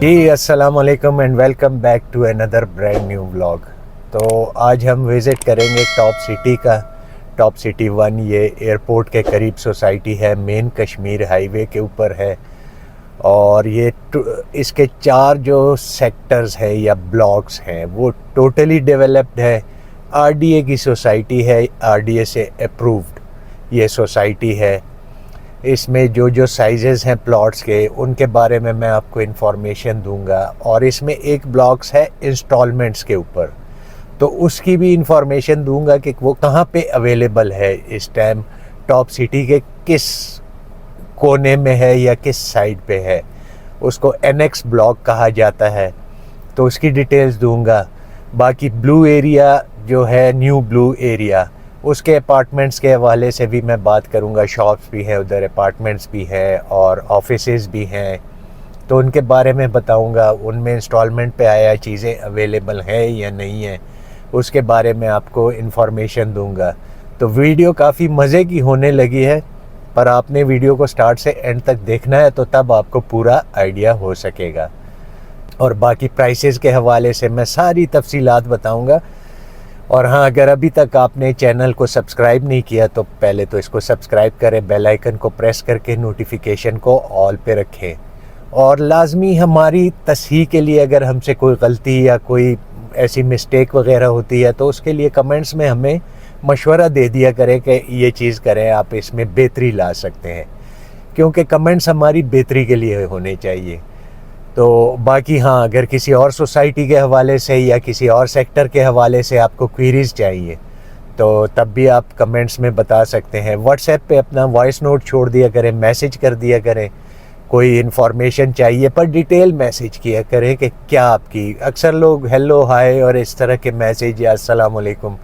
جی السلام علیکم and welcome back to another brand new vlog. تو آج ہم وزٹ کریں گے ٹاپ سٹی کا. ٹاپ سٹی 1 یہ ایئرپورٹ کے قریب سوسائٹی ہے, مین کشمیر ہائی وے کے اوپر ہے. اور یہ اس کے 4 جو سیکٹرز ہیں یا بلاکس ہیں وہ ٹوٹلی ڈیولپڈ ہے. آر ڈی اے کی سوسائٹی ہے, آر ڈی اے سے اپرووڈ یہ سوسائٹی ہے. اس میں جو سائزز ہیں پلاٹس کے ان کے بارے میں آپ کو انفارمیشن دوں گا. اور اس میں ایک بلاکس ہے انسٹالمنٹس کے اوپر, تو اس کی بھی انفارمیشن دوں گا کہ وہ کہاں پہ اویلیبل ہے اس ٹائم, ٹاپ سٹی کے کس کونے میں ہے یا کس سائڈ پہ ہے. اس کو اینیکس بلاک کہا جاتا ہے, تو اس کی ڈیٹیلز دوں گا. باقی بلو ایریا جو ہے, نیو بلو ایریا, اس کے اپارٹمنٹس کے حوالے سے بھی میں بات کروں گا. شاپس بھی ہیں ادھر, اپارٹمنٹس بھی ہیں اور آفیسز بھی ہیں, تو ان کے بارے میں بتاؤں گا. ان میں انسٹالمنٹ پہ آیا چیزیں اویلیبل ہیں یا نہیں ہیں, اس کے بارے میں آپ کو انفارمیشن دوں گا. تو ویڈیو کافی مزے کی ہونے لگی ہے, پر آپ نے ویڈیو کو سٹارٹ سے اینڈ تک دیکھنا ہے, تو تب آپ کو پورا آئیڈیا ہو سکے گا. اور باقی پرائسز کے حوالے سے میں ساری تفصیلات بتاؤں گا. اور ہاں, اگر ابھی تک آپ نے چینل کو سبسکرائب نہیں کیا تو پہلے تو اس کو سبسکرائب کریں, بیل آئیکن کو پریس کر کے نوٹیفیکیشن کو آل پہ رکھیں. اور لازمی ہماری تصحیح کے لیے اگر ہم سے کوئی غلطی یا کوئی ایسی مسٹیک وغیرہ ہوتی ہے تو اس کے لیے کمنٹس میں ہمیں مشورہ دے دیا کریں کہ یہ چیز کریں, آپ اس میں بہتری لا سکتے ہیں, کیونکہ کمنٹس ہماری بہتری کے لیے ہونے چاہیے. تو باقی ہاں, اگر کسی اور سوسائٹی کے حوالے سے یا کسی اور سیکٹر کے حوالے سے آپ کو کوئریز چاہیے تو تب بھی آپ کمنٹس میں بتا سکتے ہیں. واٹس ایپ پہ اپنا وائس نوٹ چھوڑ دیا کریں, میسج کر دیا کریں. کوئی انفارمیشن چاہیے پر ڈیٹیل میسج کیا کریں کہ کیا آپ کی. اکثر لوگ ہیلو ہائے اور اس طرح کے میسج یا السلام علیکم,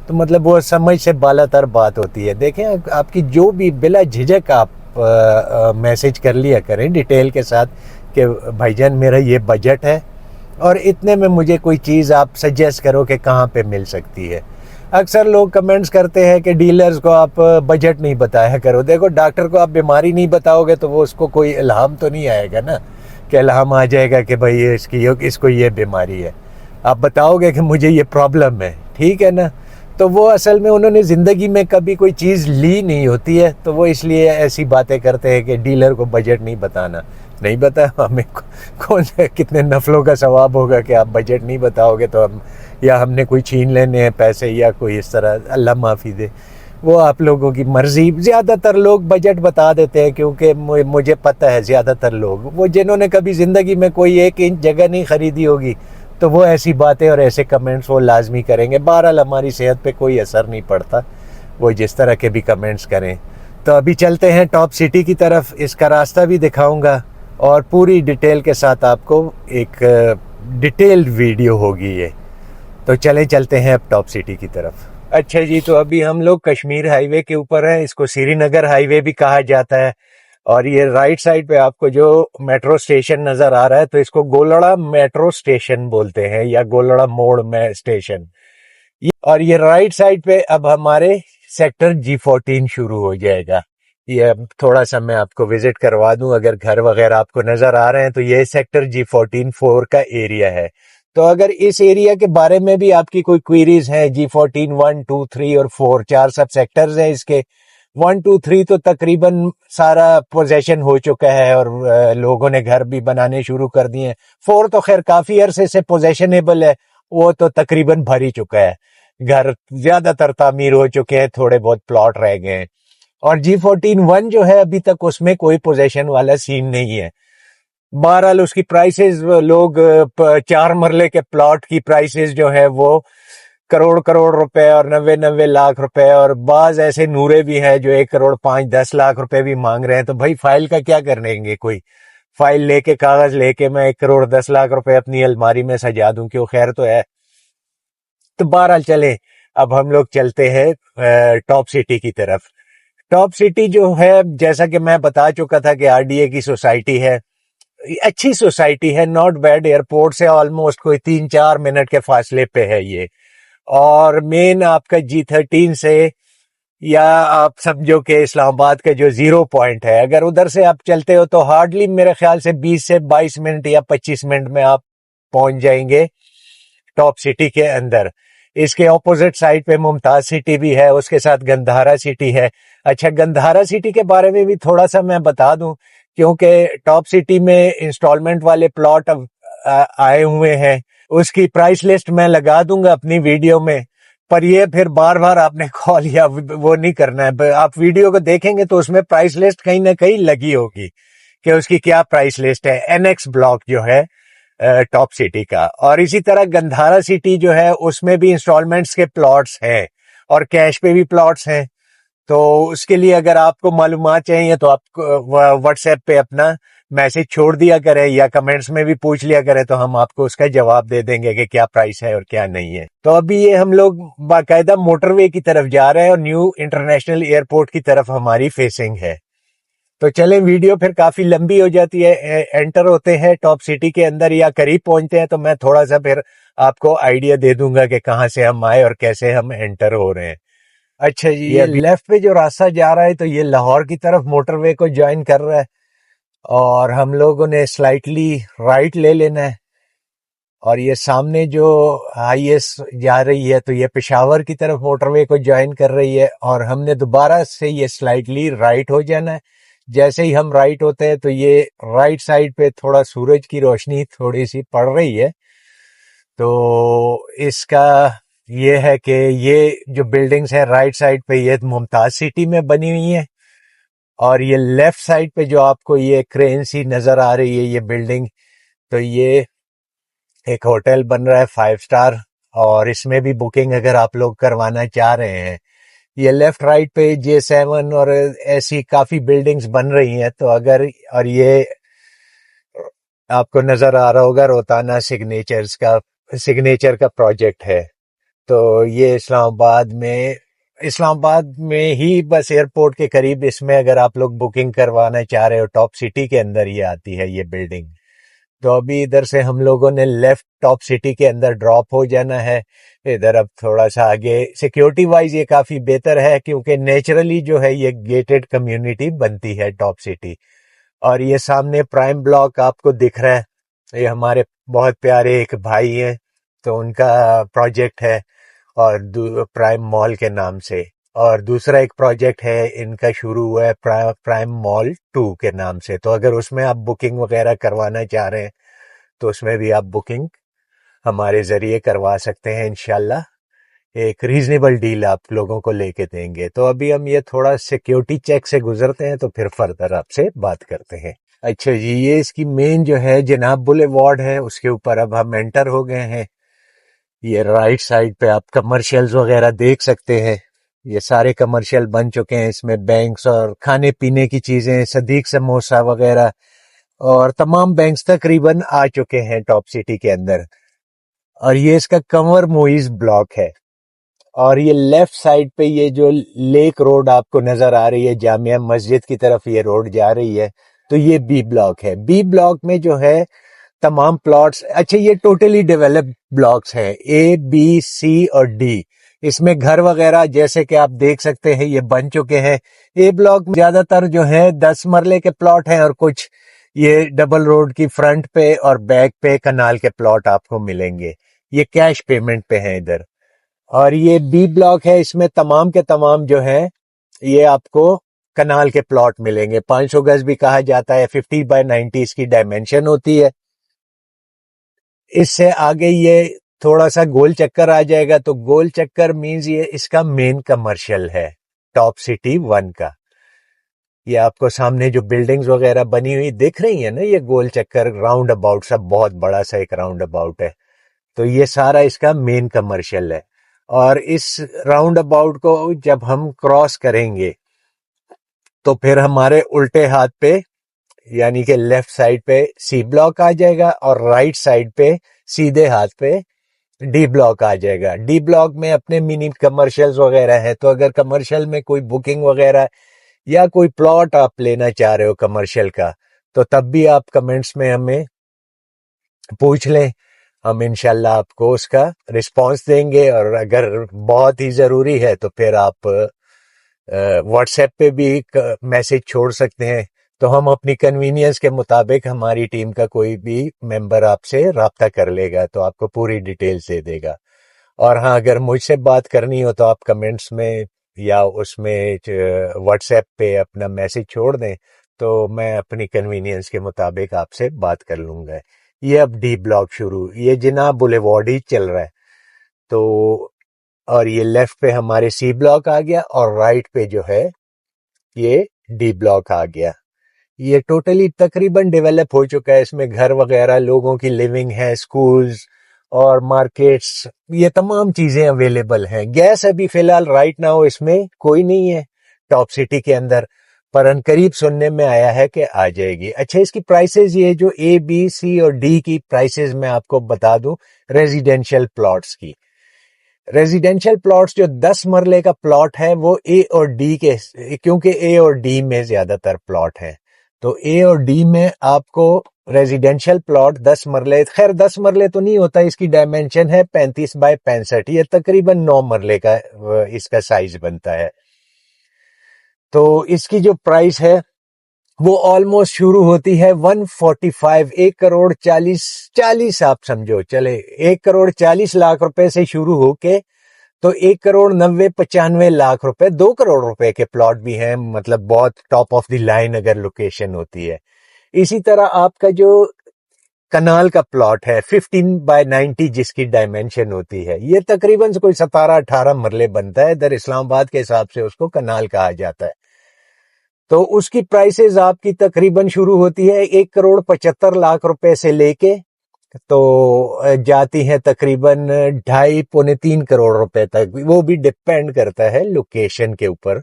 تو مطلب وہ سمجھ سے بالا تر بات ہوتی ہے. دیکھیں آپ کی جو بھی بلا جھجک آپ میسج کر لیا کریں ڈیٹیل کے ساتھ کہ بھائی جان میرا یہ بجٹ ہے اور اتنے میں مجھے کوئی چیز آپ سجیسٹ کرو کہ کہاں پہ مل سکتی ہے. اکثر لوگ کمنٹس کرتے ہیں کہ ڈیلرز کو آپ بجٹ نہیں بتایا کرو. دیکھو, ڈاکٹر کو آپ بیماری نہیں بتاؤ گے تو وہ اس کو کوئی الہام تو نہیں آئے گا نا, کہ الہام آ جائے گا کہ بھائی اس کو یہ بیماری ہے. آپ بتاؤ گے کہ مجھے یہ پرابلم ہے, ٹھیک ہے نا. تو وہ اصل میں انہوں نے زندگی میں کبھی کوئی چیز لی نہیں ہوتی ہے, تو وہ اس لیے ایسی باتیں کرتے ہیں کہ ڈیلر کو بجٹ نہیں بتانا. نہیں بتایا ہمیں کون سے کتنے نفلوں کا ثواب ہوگا کہ آپ بجٹ نہیں بتاؤ گے تو ہم نے کوئی چھین لینے ہیں پیسے یا کوئی اس طرح, اللہ معافی دے. وہ آپ لوگوں کی مرضی. زیادہ تر لوگ بجٹ بتا دیتے ہیں کیونکہ مجھے پتہ ہے زیادہ تر لوگ وہ جنہوں نے کبھی زندگی میں کوئی 1 انچ جگہ نہیں خریدی ہوگی تو وہ ایسی باتیں اور ایسے کمنٹس وہ لازمی کریں گے. بہرحال ہماری صحت پہ کوئی اثر نہیں پڑتا وہ جس طرح کے بھی کمنٹس کریں. تو ابھی چلتے ہیں ٹاپ سٹی کی طرف. اس کا راستہ بھی دکھاؤں گا اور پوری ڈیٹیل کے ساتھ آپ کو ایک ڈیٹیلڈ ویڈیو ہوگی یہ. تو چلتے ہیں اب ٹاپ سٹی کی طرف. اچھا جی, تو ابھی ہم لوگ کشمیر ہائی وے کے اوپر ہیں. اس کو سری نگر ہائی وے بھی کہا جاتا ہے. اور یہ رائٹ سائڈ پہ آپ کو جو میٹرو اسٹیشن نظر آ رہا ہے تو اس کو گولڑا میٹرو اسٹیشن بولتے ہیں یا گولڑا موڑ میں اسٹیشن. اور یہ رائٹ سائڈ پہ اب ہمارے سیکٹر G14 شروع ہو جائے گا. یہ تھوڑا سا میں آپ کو وزٹ کروا دوں, اگر گھر وغیرہ آپ کو نظر آ رہے ہیں تو یہ سیکٹر G14 4 کا ایریا ہے. تو اگر اس ایریا کے بارے میں بھی آپ کی کوئی کوئریز ہیں, G14 1 2 3 اور 4 4 سب سیکٹرز ہیں اس کے. 1 2 3 تو تقریباً سارا پوزیشن ہو چکا ہے اور لوگوں نے گھر بھی بنانے شروع کر دیے ہیں. 4 تو خیر کافی عرصے سے پوزیشنیبل ہے, وہ تو تقریباً بھر ہی چکا ہے. گھر زیادہ تر تعمیر ہو چکے ہیں, تھوڑے بہت پلاٹ رہ گئے ہیں. اور G14 1 جو ہے ابھی تک اس میں کوئی پوزیشن والا سین نہیں ہے. بہرحال اس کی پرائسز, لوگ 4 مرلے کے پلاٹ کی پرائسز جو ہے وہ کروڑ روپے اور 90 لاکھ روپے, اور بعض ایسے نورے بھی ہیں جو 1 کروڑ 5 10 لاکھ روپے بھی مانگ رہے ہیں. تو بھائی فائل کا کیا کریں گے, کوئی فائل لے کے کاغذ لے کے میں 1 کروڑ 10 لاکھ روپے اپنی الماری میں سجا دوں, کیوں, خیر تو ہے. تو بہرحال چلیں, اب ہم لوگ چلتے ہیں ٹاپ سٹی کی طرف. ٹاپ سٹی جو ہے جیسا کہ میں بتا چکا تھا کہ آر ڈی اے کی سوسائٹی ہے, اچھی سوسائٹی ہے, ناٹ بیڈ. ایئرپورٹ سے آلموسٹ کوئی 3-4 منٹ کے فاصلے پہ ہے یہ. اور مین آپ کا G13 سے یا آپ سمجھو کہ اسلام آباد کا جو 0 پوائنٹ ہے، اگر ادھر سے آپ چلتے ہو تو ہارڈلی میرے خیال سے 20 سے 22 منٹ یا 25 منٹ میں آپ پہنچ جائیں گے ٹاپ سٹی کے اندر۔ اس کے اپوزٹ سائڈ پہ ممتاز سٹی بھی ہے، اس کے ساتھ گندھارا سٹی ہے۔ اچھا، گندھارا سٹی کے بارے میں بھی تھوڑا سا میں بتا دوں، کیونکہ ٹاپ سٹی میں انسٹالمنٹ والے پلاٹ آئے ہوئے ہیں۔ اس کی پرائس لسٹ میں لگا دوں گا اپنی ویڈیو میں، پر یہ پھر بار بار آپ نے کال یا وہ نہیں کرنا ہے۔ آپ ویڈیو کو دیکھیں گے تو اس میں پرائس لسٹ کہیں نہ کہیں لگی ہوگی کہ اس کی کیا پرائس لسٹ ہے، این ایکس بلاک جو ہے ٹاپ سٹی کا۔ اور اسی طرح گندھارا سٹی جو ہے اس میں بھی انسٹالمنٹس کے پلاٹس ہیں اور کیش پہ بھی پلاٹس ہیں۔ تو اس کے لیے اگر آپ کو معلومات چاہیے تو آپ واٹس ایپ پہ اپنا میسج چھوڑ دیا کریں یا کمنٹس میں بھی پوچھ لیا کریں، تو ہم آپ کو اس کا جواب دے دیں گے کہ کیا پرائس ہے اور کیا نہیں ہے۔ تو ابھی یہ ہم لوگ باقاعدہ موٹر وے کی طرف جا رہے ہیں اور نیو انٹرنیشنل ایئرپورٹ کی طرف ہماری فیسنگ ہے۔ تو چلیں، ویڈیو پھر کافی لمبی ہو جاتی ہے۔ انٹر ہوتے ہیں ٹاپ سٹی کے اندر یا قریب پہنچتے ہیں تو میں تھوڑا سا پھر آپ کو آئیڈیا دے دوں گا کہ کہاں سے ہم آئے اور کیسے ہم انٹر ہو رہے ہیں۔ اچھا جی، یہ لیفٹ پہ جو راستہ جا رہا ہے تو یہ لاہور کی طرف موٹر وے کو جوائن کر رہا ہے، اور ہم لوگوں نے سلائٹلی رائٹ لے لینا ہے۔ اور یہ سامنے جو ہائی ایس جا رہی ہے تو یہ پشاور کی طرف موٹر وے کو جوائن کر رہی ہے، اور ہم نے دوبارہ سے یہ سلائٹلی رائٹ ہو جانا ہے۔ جیسے ہی ہم رائٹ ہوتے ہیں تو یہ رائٹ سائڈ پہ تھوڑا سورج کی روشنی تھوڑی سی پڑ رہی ہے، تو اس کا یہ ہے کہ یہ جو بلڈنگز ہیں رائٹ سائڈ پہ یہ ممتاز سٹی میں بنی ہوئی ہیں، اور یہ لیفٹ سائڈ پہ جو آپ کو یہ کرین سی نظر آ رہی ہے یہ بلڈنگ، تو یہ ایک ہوٹل بن رہا ہے 5 اسٹار، اور اس میں بھی بکنگ اگر آپ لوگ کروانا چاہ رہے ہیں۔ یہ لیفٹ رائٹ پہ J7 اور ایسی کافی بلڈنگز بن رہی ہیں، تو اگر اور یہ آپ کو نظر آ رہا ہوگا روتانا سگنیچر کا پروجیکٹ ہے۔ تو یہ اسلام آباد میں ہی بس ایئرپورٹ کے قریب اس میں اگر آپ لوگ بکنگ کروانا چاہ رہے ہو ٹاپ سٹی کے اندر یہ آتی ہے یہ بلڈنگ۔ تو ابھی ادھر سے ہم لوگوں نے لیفٹ ٹاپ سٹی کے اندر ڈراپ ہو جانا ہے۔ ادھر اب تھوڑا سا آگے سیکیورٹی وائز یہ کافی بہتر ہے، کیونکہ نیچرلی جو ہے یہ گیٹڈ کمیونٹی بنتی ہے ٹاپ سٹی۔ اور یہ سامنے پرائم بلاک آپ کو دکھ رہا ہے، یہ ہمارے بہت پیارے ایک بھائی ہیں تو ان کا پروجیکٹ ہے، اور پرائم مال کے نام سے۔ اور دوسرا ایک پروجیکٹ ہے ان کا شروع ہوا ہے پرائم مال 2 کے نام سے۔ تو اگر اس میں آپ بکنگ وغیرہ کروانا چاہ رہے ہیں تو اس میں بھی آپ بکنگ ہمارے ذریعے کروا سکتے ہیں، انشاءاللہ ایک ریزنیبل ڈیل آپ لوگوں کو لے کے دیں گے۔ تو ابھی ہم یہ تھوڑا سیکیورٹی چیک سے گزرتے ہیں تو پھر فردر آپ سے بات کرتے ہیں۔ اچھا جی، یہ اس کی مین جو ہے جناب بولے وارڈ ہے، اس کے اوپر اب ہم انٹر ہو گئے ہیں۔ یہ رائٹ سائڈ پہ آپ کمرشلز وغیرہ دیکھ سکتے ہیں، یہ سارے کمرشل بن چکے ہیں، اس میں بینکس اور کھانے پینے کی چیزیں، صدیق سموسہ وغیرہ، اور تمام بینکس تقریباً آ چکے ہیں ٹاپ سٹی کے اندر۔ اور یہ اس کا کنور موئیز بلاک ہے، اور یہ لیفٹ سائڈ پہ یہ جو لیک روڈ آپ کو نظر آ رہی ہے جامعہ مسجد کی طرف یہ روڈ جا رہی ہے، تو یہ بی بلاک ہے۔ بی بلاک میں جو ہے تمام پلاٹس، اچھا یہ ٹوٹلی ڈیولپ بلاکس ہیں، اے بی سی اور ڈی، اس میں گھر وغیرہ جیسے کہ آپ دیکھ سکتے ہیں یہ بن چکے ہیں۔ اے بلاک زیادہ تر جو ہے 10 مرلے کے پلاٹ ہیں، اور کچھ یہ ڈبل روڈ کی فرنٹ پہ اور بیک پہ کنال کے پلاٹ آپ کو ملیں گے، یہ کیش پیمنٹ پہ ہیں ادھر۔ اور یہ بی بلاک ہے، اس میں تمام کے تمام جو ہے یہ آپ کو کنال کے پلاٹ ملیں گے، 500 گز بھی کہا جاتا ہے، 50x90 اس کی ڈائمینشن ہوتی ہے۔ اس سے آگے یہ تھوڑا سا گول چکر آ جائے گا، تو گول چکر مینز یہ اس کا مین کمرشل ہے ٹاپ سٹی 1 کا۔ یہ آپ کو سامنے جو بلڈنگز وغیرہ بنی ہوئی دکھ رہی ہیں نا، یہ گول چکر راؤنڈ اباؤٹ سا بہت بڑا سا ایک راؤنڈ اباؤٹ ہے، تو یہ سارا اس کا مین کمرشل ہے۔ اور اس راؤنڈ اباؤٹ کو جب ہم کراس کریں گے تو پھر ہمارے الٹے ہاتھ پہ یعنی کہ لیفٹ سائڈ پہ سی بلاک آ جائے گا، اور رائٹ سائڈ پہ سیدھے ہاتھ پہ ڈی بلاک آ جائے گا۔ ڈی بلاک میں اپنے منی کمرشلز وغیرہ ہے، تو اگر کمرشل میں کوئی بکنگ وغیرہ یا کوئی پلاٹ آپ لینا چاہ رہے ہو کمرشل کا، تو تب بھی آپ کمنٹس میں ہمیں پوچھ لیں، ہم انشاءاللہ آپ کو اس کا رسپانس دیں گے، اور اگر بہت ہی ضروری ہے تو پھر آپ واٹس ایپ پہ بھی میسج چھوڑ سکتے ہیں. تو ہم اپنی کنوینئنس کے مطابق ہماری ٹیم کا کوئی بھی ممبر آپ سے رابطہ کر لے گا تو آپ کو پوری ڈیٹیلز دے دے گا. اور ہاں اگر مجھ سے بات کرنی ہو تو آپ کمنٹس میں یا اس میں واٹس ایپ پہ اپنا میسج چھوڑ دیں تو میں اپنی کنوینئنس کے مطابق آپ سے بات کر لوں گا. یہ اب ڈی بلاک شروع, یہ جناب بولیوارڈ ہی چل رہا ہے. تو اور یہ لیفٹ پہ ہمارے سی بلاک آ گیا اور رائٹ پہ جو ہے یہ ڈی بلاک آ گیا. یہ ٹوٹلی تقریباً ڈیولپ ہو چکا ہے. اس میں گھر وغیرہ لوگوں کی لیونگ ہے, سکولز اور مارکیٹس, یہ تمام چیزیں اویلیبل ہیں. گیس ابھی فی الحال رائٹ ناؤ اس میں کوئی نہیں ہے ٹاپ سٹی کے اندر, پر ان قریب سننے میں آیا ہے کہ آ جائے گی. اچھا, اس کی پرائسز یہ جو اے بی سی اور ڈی کی پرائسز میں آپ کو بتا دوں. ریزیڈینشل پلاٹس کی, ریزیڈینشل پلاٹس جو 10 مرلے کا پلاٹ ہے وہ اے اور ڈی کے, کیونکہ اے اور ڈی میں زیادہ تر پلاٹ ہیں تو اے اور ڈی میں آپ کو ریزیڈینشل پلاٹ 10 مرلے, خیر 10 مرلے تو نہیں ہوتا, اس کی ڈائمینشن ہے 35 بائی 65, یہ تقریباً 9 مرلے کا اس کا سائز بنتا ہے. تو اس کی جو پرائس ہے وہ آلموسٹ شروع ہوتی ہے 145, 1,40,40 آپ سمجھو چلے 1,40,40,00,000 روپے سے شروع ہو کے تو 1,90,95,00,000 روپے, 2 کروڑ روپے کے پلاٹ بھی ہیں, مطلب بہت ٹاپ آف دی لائن اگر لوکیشن ہوتی ہے. اسی طرح آپ کا جو کنال کا پلاٹ ہے 15 بائی 90 جس کی ڈائمینشن ہوتی ہے, یہ تقریباً کوئی 17-18 مرلے بنتا ہے. ادھر اسلام آباد کے حساب سے اس کو کنال کہا جاتا ہے. تو اس کی پرائسز آپ کی تقریباً شروع ہوتی ہے 1,75,00,000 روپے سے لے کے تو جاتی ہے تقریباً 2.5-3 کروڑ روپے تک. وہ بھی ڈپینڈ کرتا ہے لوکیشن کے اوپر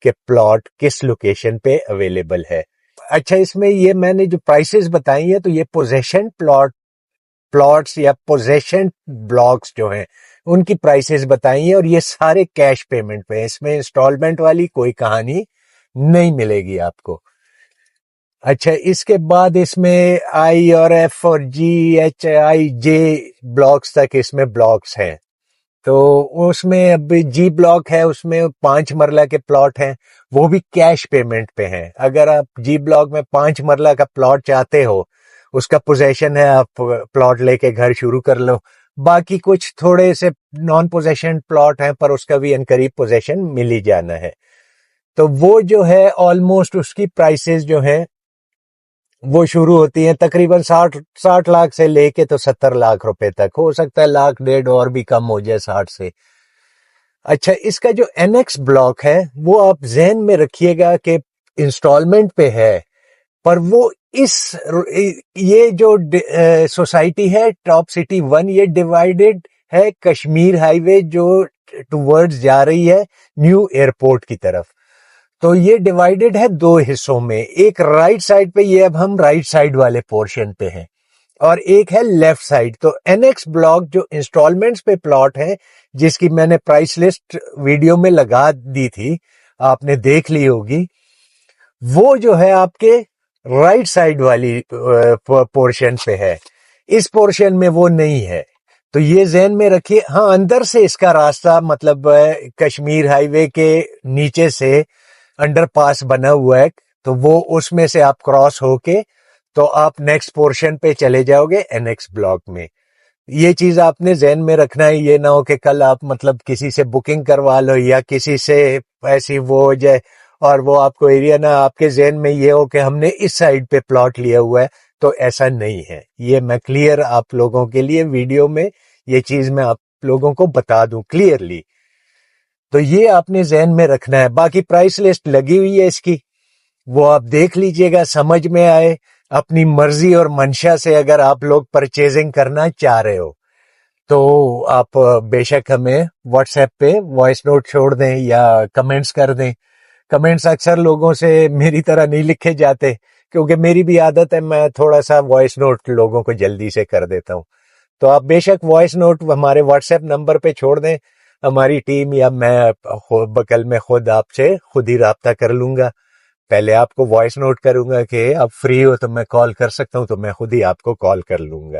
کہ پلاٹ کس لوکیشن پہ اویلیبل ہے. اچھا, اس میں یہ میں نے جو پرائسز بتائی ہیں تو یہ پوزیشن پلاٹس یا پوزیشن بلاکس جو ہیں ان کی پرائسز بتائی ہیں, اور یہ سارے کیش پیمنٹ پہ, اس میں انسٹالمنٹ والی کوئی کہانی نہیں ملے گی آپ کو. اچھا, اس کے بعد اس میں آئی اور ایف اور G H I J blocks تک اس میں بلاکس ہیں. تو اس میں اب جی بلاک ہے, اس میں 5 مرلہ کے پلاٹ ہیں, وہ بھی کیش پیمنٹ پہ ہیں. اگر آپ جی بلاک میں 5 مرلہ کا پلاٹ چاہتے ہو, اس کا پوزیشن ہے, آپ پلاٹ لے کے گھر شروع کر لو. باقی کچھ تھوڑے سے نان پوزیشن پلاٹ ہیں پر اس کا بھی انقریب پوزیشن مل ہی جانا ہے. تو وہ جو ہے آلموسٹ اس کی پرائسز جو ہیں وہ شروع ہوتی ہیں تقریباً 60 لاکھ سے لے کے تو 70 لاکھ روپے تک. ہو سکتا ہے 1.5 لاکھ اور بھی کم ہو جائے 60 سے. اچھا, اس کا جو این ایکس بلاک ہے وہ آپ ذہن میں رکھیے گا کہ انسٹالمنٹ پہ ہے, پر وہ یہ جو سوسائٹی ہے ٹاپ سٹی 1, یہ ڈیوائیڈڈ ہے کشمیر ہائی وے جو ٹوورڈز جا رہی ہے نیو ایئرپورٹ کی طرف. تو یہ ڈیوائیڈڈ ہے 2 حصوں میں, ایک رائٹ سائڈ پہ, یہ اب ہم رائٹ سائڈ والے پورشن پہ ہیں, اور ایک ہے لیفٹ سائڈ. تو این ایکس بلاک جو انسٹالمنٹس پہ پلاٹ ہے جس کی میں نے پرائس لسٹ ویڈیو میں لگا دی تھی, آپ نے دیکھ لی ہوگی, وہ جو ہے آپ کے رائٹ سائڈ والی پورشن پہ ہے. اس پورشن میں وہ نہیں ہے, تو یہ ذہن میں رکھیے. ہاں, اندر سے اس کا راستہ مطلب کشمیر ہائی وے کے نیچے سے انڈر پاس بنا ہوا ہے, تو وہ اس میں سے آپ کراس ہو کے تو آپ نیکسٹ پورشن پہ چلے جاؤ گے این ایکس بلاک میں. یہ چیز آپ نے ذہن میں رکھنا ہے, یہ نہ ہو کہ کل آپ مطلب کسی سے بکنگ کروا لو یا کسی سے ایسی وہ ہو جائے اور وہ آپ کو ایریا نہ, آپ کے ذہن میں یہ ہو کہ ہم نے اس سائڈ پہ پلاٹ لیا ہوا ہے. تو ایسا نہیں ہے. یہ میں کلیئر آپ لوگوں کے لیے ویڈیو میں یہ چیز میں آپ لوگوں کو بتا دوں کلیئرلی. تو یہ آپ نے ذہن میں رکھنا ہے. باقی پرائس لسٹ لگی ہوئی ہے اس کی, وہ آپ دیکھ لیجئے گا, سمجھ میں آئے. اپنی مرضی اور منشا سے اگر آپ لوگ پرچیزنگ کرنا چاہ رہے ہو تو آپ بے شک ہمیں واٹس ایپ پہ وائس نوٹ چھوڑ دیں یا کمنٹس کر دیں. کمنٹس اکثر لوگوں سے میری طرح نہیں لکھے جاتے, کیونکہ میری بھی عادت ہے, میں تھوڑا سا وائس نوٹ لوگوں کو جلدی سے کر دیتا ہوں. تو آپ بے شک وائس نوٹ ہمارے واٹس ایپ نمبر پہ چھوڑ دیں, ہماری ٹیم یا میں بغل میں خود آپ سے خود ہی رابطہ کر لوں گا. پہلے آپ کو وائس نوٹ کروں گا کہ آپ فری ہو تو میں کال کر سکتا ہوں, تو میں خود ہی آپ کو کال کر لوں گا.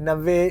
90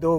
2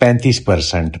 35%।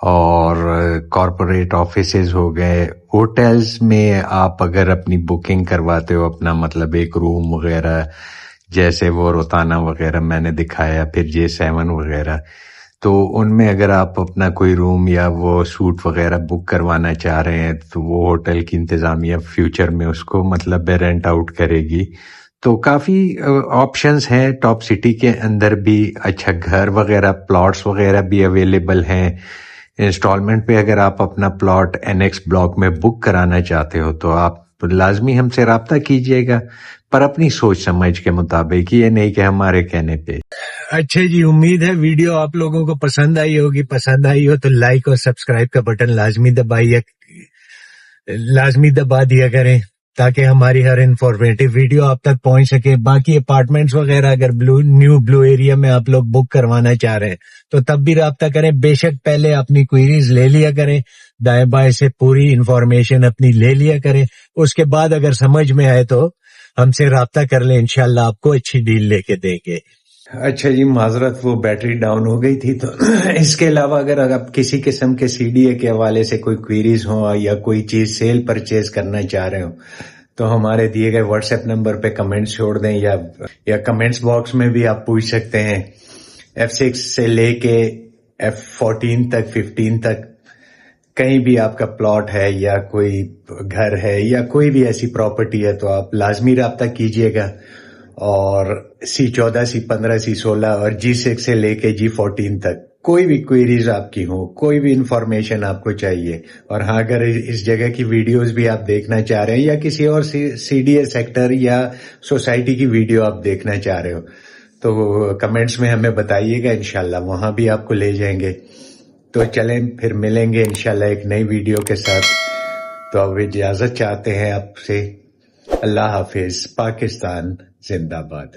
اور کارپوریٹ آفیسز ہو گئے. ہوٹلز میں آپ اگر اپنی بکنگ کرواتے ہو اپنا مطلب ایک روم وغیرہ جیسے وہ روتانا وغیرہ میں نے دکھایا پھر J7 وغیرہ، تو ان میں اگر آپ اپنا کوئی روم یا وہ سوٹ وغیرہ بک کروانا چاہ رہے ہیں تو وہ ہوٹل کی انتظامیہ فیوچر میں اس کو مطلب رینٹ آؤٹ کرے گی. تو کافی آپشنز ہیں ٹاپ سٹی کے اندر بھی. اچھا گھر وغیرہ پلاٹس وغیرہ بھی اویلیبل ہیں. انسٹالمنٹ پہ اگر آپ اپنا پلاٹ NX بلاک میں بک کرانا چاہتے ہو تو آپ لازمی ہم سے رابطہ کیجئے گا، پر اپنی سوچ سمجھ کے مطابق، یہ نہیں کہ ہمارے کہنے پہ. اچھا جی، امید ہے ویڈیو آپ لوگوں کو پسند آئی ہوگی. پسند آئی ہو تو لائک اور سبسکرائب کا بٹن لازمی دبا دیا کریں تاکہ ہماری ہر انفارمیٹیو ویڈیو آپ تک پہنچ سکے. باقی اپارٹمنٹس وغیرہ اگر نیو بلو ایریا میں آپ لوگ بک کروانا چاہ رہے ہیں تو تب بھی رابطہ کریں. بے شک پہلے اپنی کوئریز لے لیا کریں، دائیں بائیں سے پوری انفارمیشن اپنی لے لیا کریں. اس کے بعد اگر سمجھ میں آئے تو ہم سے رابطہ کر لیں، انشاءاللہ آپ کو اچھی ڈیل لے کے دیں گے. اچھا جی، معذرت وہ بیٹری ڈاؤن ہو گئی تھی. تو اس کے علاوہ اگر آپ کسی قسم کے CDA کے حوالے سے کوئی کوئریز ہوں یا کوئی چیز سیل پرچیز کرنا چاہ رہے ہوں تو ہمارے دیے گئے واٹس ایپ نمبر پہ کمنٹس چھوڑ دیں یا کمنٹس باکس میں بھی آپ پوچھ سکتے ہیں. F6 سے لے کے F14 تک 15 تک کہیں بھی آپ کا پلاٹ ہے یا کوئی گھر ہے یا کوئی بھی ایسی پراپرٹی ہے تو آپ لازمی رابطہ کیجئے گا. اور C14 C15 C16 اور G6 سے لے کے G14 تک کوئی بھی کوئریز آپ کی ہوں، کوئی بھی انفارمیشن آپ کو چاہیے، اور ہاں اگر اس جگہ کی ویڈیوز بھی آپ دیکھنا چاہ رہے ہیں یا کسی اور CDA سیکٹر یا سوسائٹی کی ویڈیو آپ دیکھنا چاہ رہے ہو تو کمنٹس میں ہمیں بتائیے گا، انشاءاللہ وہاں بھی آپ کو لے جائیں گے. تو چلیں پھر ملیں گے انشاءاللہ ایک نئی ویڈیو کے ساتھ. تو اب اجازت چاہتے ہیں آپ سے. اللہ حافظ. پاکستان زندہ باد.